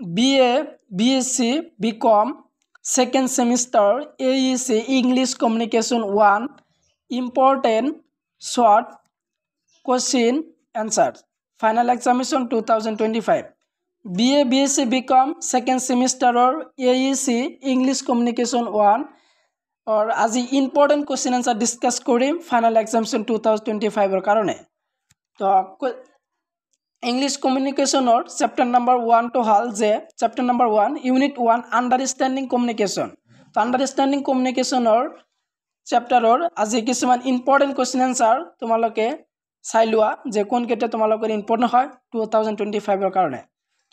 BA, BSc, BCom, second semester, AEC, English Communication 1, important short question answers. Final examination 2025. BA, BSc, BCom, second semester or AEC, English Communication 1 और আজি important question answer discuss करिम final examination 2025 और कारणे तो English communication or chapter number 1 to hal je chapter number 1 unit 1 understanding communication तो understanding communication or chapter or আজি কিছুমান important question answer তোমালোকে চাই লোৱা যে কোন কেটা তোমালোকৰ important হয় 2025 ৰ কাৰণে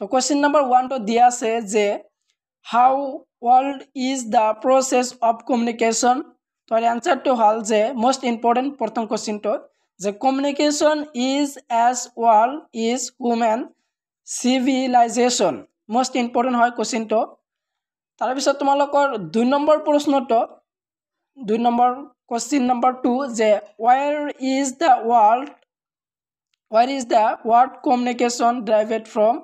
তো question number 1 তো দিয়া আছে যে how old is the process of communication তো answer to hal je most important প্ৰথম question to the communication is as old is human civilization most important hoy question to tar bisot tumalokor 2 number proshno to 2 number question number 2 je where is the word communication derived from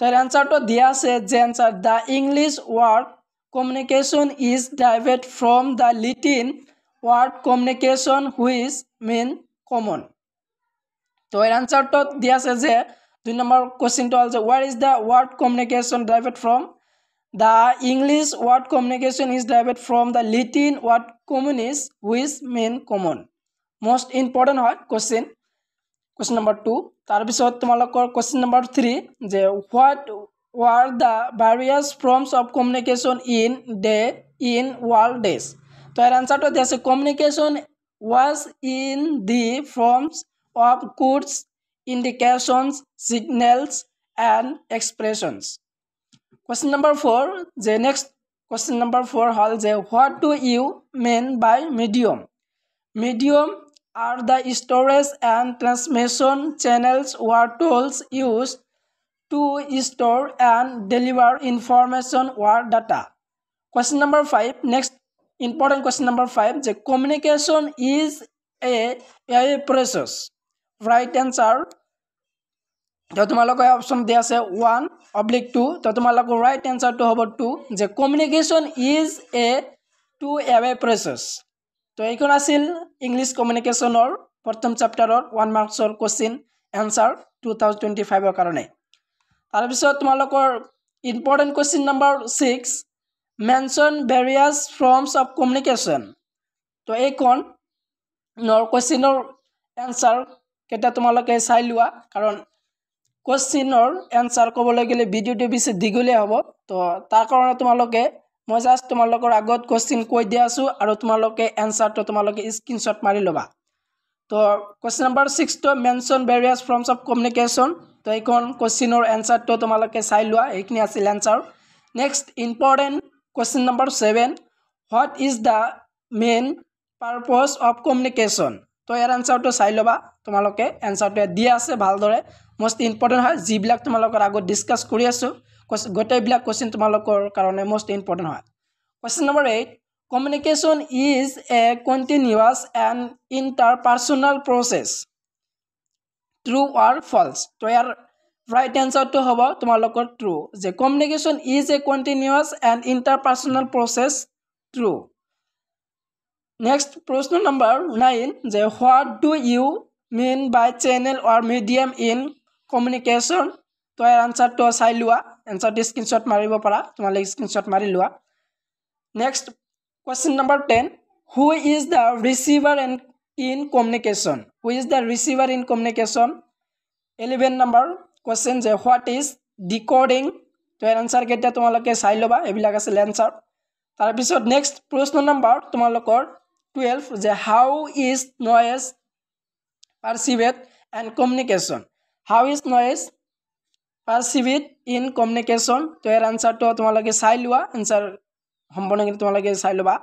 tar answer to dia ase je answer the English word communication is derived from the Latin word communication which mean common तो answer to dia ase je 2 number question to also what is the word communication derived from the English word communication is derived from the Latin word communis which mean common most important hoy question number 2 tar bisot tumalokor question number 3 je what were the various forms of communication in world days तो answer to this communication was in the forms of codes indications signals and expressions question number 4 the next question number 4 hal je what do you mean by medium are the storage and transmission channels or tools used to store and deliver information or data question number 5 next important question number 5 the communication is a process right answer তো তোমালোক option দিয়া আছে 1/2 তো তোমালোক right answer তো হ'ব 2 যে communication is a two way process তো এইখন আছিল ইংলিশ কমিউনিকেশনৰ প্ৰথম চ্যাপ্টাৰৰ 1 মাৰ্কছৰ কোশ্চেন आंसर 2025 ৰ কাৰণে তাৰ পিছত তোমালোকৰ important question number 6 mention various forms of communication তো এইখন নৰ কোশ্চেনৰ आंसर কেটা তোমালোকে চাই লোৱা কাৰণ কোশ্চেনৰ आंसर কবলৈ গলে ভিডিওটো বেছি দীঘলীয়া হ'ব তো তাৰ কাৰণে তোমালোকে মই জাস্ট তোমালোকৰ আগত কোশ্চেন কৈ দিয়া আছো আৰু তোমালোকে आंसर তো তোমালোকে স্ক্ৰিনশ্বট মাৰি লবা তো কোশ্চেন নম্বৰ 6 তো mention various forms of communication তো এইখন কোশ্চেনৰ आंसर তো তোমালোকে চাই লোৱা এইখিনি আছিল answer next important question number 7 what is da main purpose of communication তো ইয়াৰ आंसर তো চাই লবা তোমালোকে आंसर তো দিয়া আছে ভালদৰে most important হয় জিবিলাক তোমালোকৰ আগত ডিসকাস কৰি আছো গোটেইবিলাক কোশ্চেন তোমালোকৰ কাৰণে most important হয় question number 8 communication is a continuous and interpersonal process true or false তো ইয়াৰ right answer তো হ'ব তোমালোকৰ true যে communication is a continuous and interpersonal process true next প্রশ্ন number 9 যে what do you mean by channel or medium in communication তো এর answer তো চাই লোৱা आंसर দি স্ক্ৰিনশ্বট মাৰিব পাৰা তোমালে স্ক্ৰিনশ্বট মাৰি লোৱা next question number 10 who is the receiver in communication who is the receiver in communication 11 number question যে what is decoding তো এর आंसर কেটা তোমালোকে চাই লবা এবিলাক আছে आंसर তাৰ পিছত next প্ৰশ্ন নম্বৰ তোমালোকৰ 12 যে how is noise perceived and communication how is noise perceived in communication তো এর आंसर তো তোমালোকে চাই লোৱা आंसर সম্পূৰ্ণকৈ তোমালোকে চাই লবা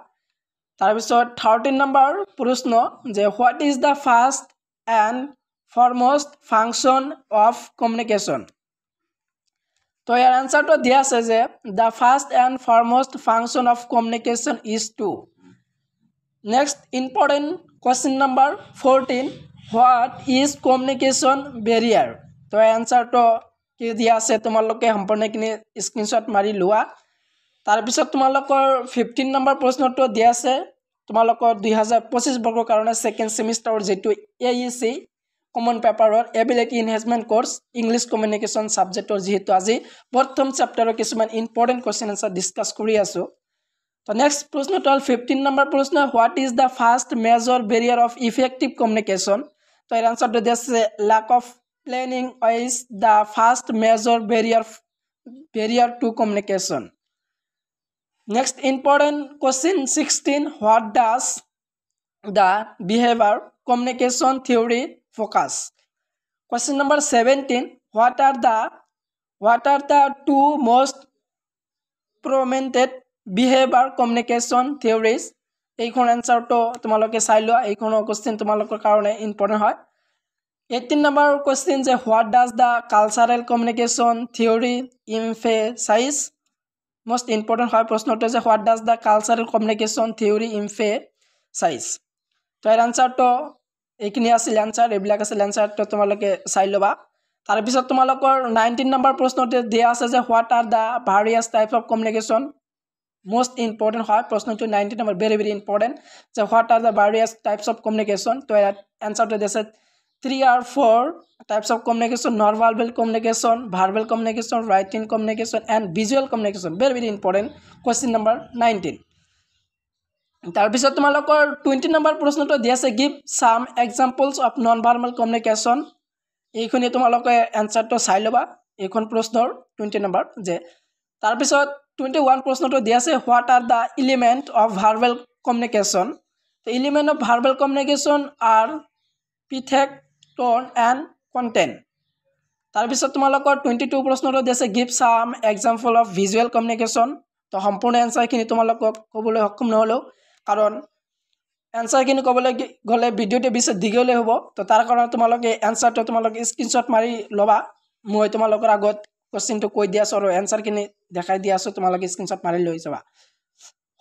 তাৰ পিছত 13 নম্বৰ প্ৰশ্ন যে what is the first and foremost function of communication তো এর आंसर তো দিয়া আছে যে the first and foremost function of communication is to next important question number 14 what is communication barrier তো आंसर तो কি দিয়া আছে তোমালোকে সম্পূৰ্ণখিনি স্ক্ৰীনশ্বট মাৰি লোৱা তাৰপিছত তোমালোকৰ 15 নম্বৰ প্ৰশ্নটো দিয়া আছে তোমালোকৰ 2025 বৰ্ষৰ কাৰণে সেকেন্ড সেমিষ্টাৰৰ যেটো AEC কমন পেপাৰৰ ability enhancement course English communication সাবজেক্টৰ যেহেতু আজি প্ৰথম চেপ্টাৰৰ কিছুমান ইম্পৰ্টেন্ট কোৱেশ্চন আনসাৰ ডিসকাস কৰি আছো তো নেক্সট প্ৰশ্নটো 15 নম্বৰ প্ৰশ্ন what is the first major barrier of effective communication তো এর আনসারটো দিছে lack of planning is the first major barrier to communication. Next important question 16 what does the behavior communication theory focus? Question number 17 what are the two most prominent behavior communication theories? এইখন আনসারটো তোমালোকে চাই লোৱা এইখন question তোমালোকৰ কাৰণে important হয় 18 number question যে what does the cultural communication theory emphasize? Most important হয় প্রশ্নটো যে what does the cultural communication theory emphasize? তো এর আনসারটো এইখিনি আছিল আনসার এবিলাক আছিল আনসারটো তোমালোকে চাই লবা তাৰ পিছত তোমালোকৰ 19 নম্বৰ প্ৰশ্নটো দিয়া আছে যে what are the various types of communication? Most important হয় প্রশ্নটো 19 number very important যে what are the various types of communication? তো এর আনসারটো দিছে 3 or 4 types of communication non-verbal communication verbal communication written communication and visual communication very important question number 19 তাৰ পিছত তোমালোকৰ 20 number প্ৰশ্নটো দিয়া আছে give some examples of non-verbal communication এইখনি তোমালোকে আনসারটো চাই লবা এইখন প্ৰশ্নৰ 20 নম্বৰ যে তাৰ পিছত 21 প্ৰশ্নটো দিয়া আছে what are the element of verbal communication? The element of verbal communication are pithek tone and content. তাৰ পিছত তোমালোকৰ 22 প্ৰশ্নটো দিছে give some example of visual communication তো সম্পূৰ্ণ আনসাৰখিনি তোমালোকক ক'বলৈ সক্ষম নহলো কাৰণ আনসাৰখিনি ক'বলৈ গলে ভিডিওতে বেছি দীঘলে হ'ব তো তাৰ কাৰণে তোমালোকে আনসাৰটো তোমালোকে স্ক্ৰিনশ্বট মাৰি লবা মই তোমালোকৰ আগত কোশ্চেনটো কৈ দিয়া আছো আৰু আনসাৰখিনি দেখাই দিয়া আছো তোমালোকে স্ক্ৰিনশ্বট মাৰি লৈ যাবা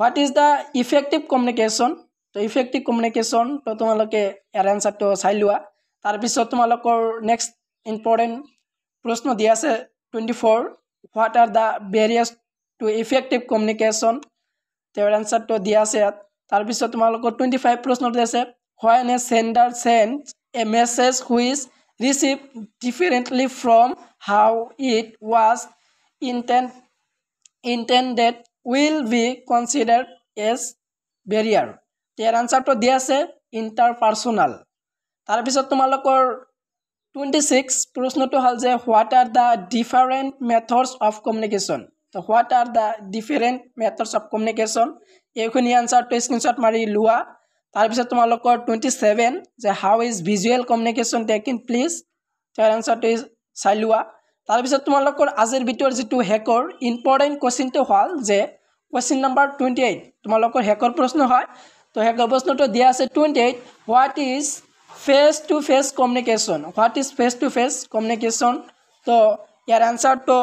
what is the effective communication? তো effective communication তো তোমালোকে এর আনসারটো চাই লোৱা তাৰ পিছত তোমালোকৰ নেক্সট ইম্পৰ্টেন্ট প্ৰশ্ন দিয়া আছে 24 what are the barriers to effective communication? তেওঁৰ আনসাৰটো দিয়া আছে তাৰ পিছত তোমালোকৰ 25 প্ৰশ্নটো আছে when a sender sends a message which received differently from how it was intended will be considered as barrier. তেওঁৰ আনসাৰটো দিয়া আছে interpersonal. তাৰ পিছত তোমালোকৰ 26 প্ৰশ্নটো হল যে what are the different methods of communication? তো what are the different methods of communication? এইখিনি আনসারটো স্ক্রিনশট মাৰি লোৱা তাৰ পিছত তোমালোকৰ 27 যে how is visual communication taken place? তাৰ আনসাৰটো চাই লোৱা তাৰ পিছত তোমালোকৰ আজিৰ ভিডিওৰ যেটো হেকৰ ইম্পৰ্টেন্ট কোশ্চেনটো হল যে কোশ্চেন নাম্বাৰ 28 তোমালোকৰ হেকৰ প্ৰশ্ন হয় তো হেকৰ প্ৰশ্নটো দিয়া আছে 28 what is face to face communication? What is face to face communication? তো ইয়াৰ আনসাৰটো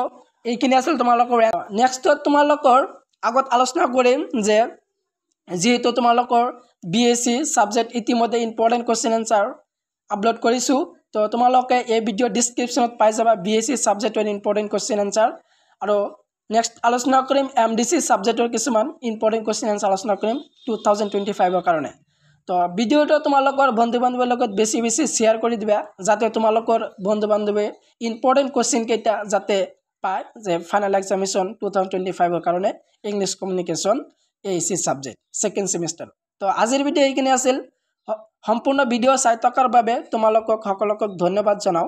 এইখিনি আছিল তোমালোকৰ নেক্সট তোমালোকৰ আগত আলোচনা কৰিম যে যেহেতু তোমালোকৰ বিএসসি সাবজেক্ট ইতিমধ্যে ইম্পৰ্টেন্ট কোশ্চেন আনসাৰ আপলোড কৰিছো তো তোমালোকে এই ভিডিও ডেসক্ৰিপশনত পাই যাবা বিএসসি সাবজেক্টৰ ইম্পৰ্টেন্ট কোশ্চেন আনসাৰ আৰু নেক্সট আলোচনা কৰিম এমডিসি সাবজেক্টৰ কিছুমান ইম্পৰ্টেন্ট কোশ্চেন আনসাৰ আলোচনা কৰিম 2025 ৰ কাৰণে তো ভিডিওটো তোমালোকৰ বন্ধু-বান্ধৱৰ লগত বেছি শেয়াৰ কৰি দিবা যাতে তোমালোকৰ বন্ধু-বান্ধৱে ইম্পৰ্টেন্ট কোশ্চেন কেইটা যাতে পায় যে ফাইনাল এক্সামিনেশন 2025 ৰ কাৰণে English communication AEC subject second semester তো আজিৰ ভিডিও এইখিনি আছিল সম্পূৰ্ণ ভিডিও চাই থকাৰ বাবে তোমালোকক সকলোকক ধন্যবাদ জনাও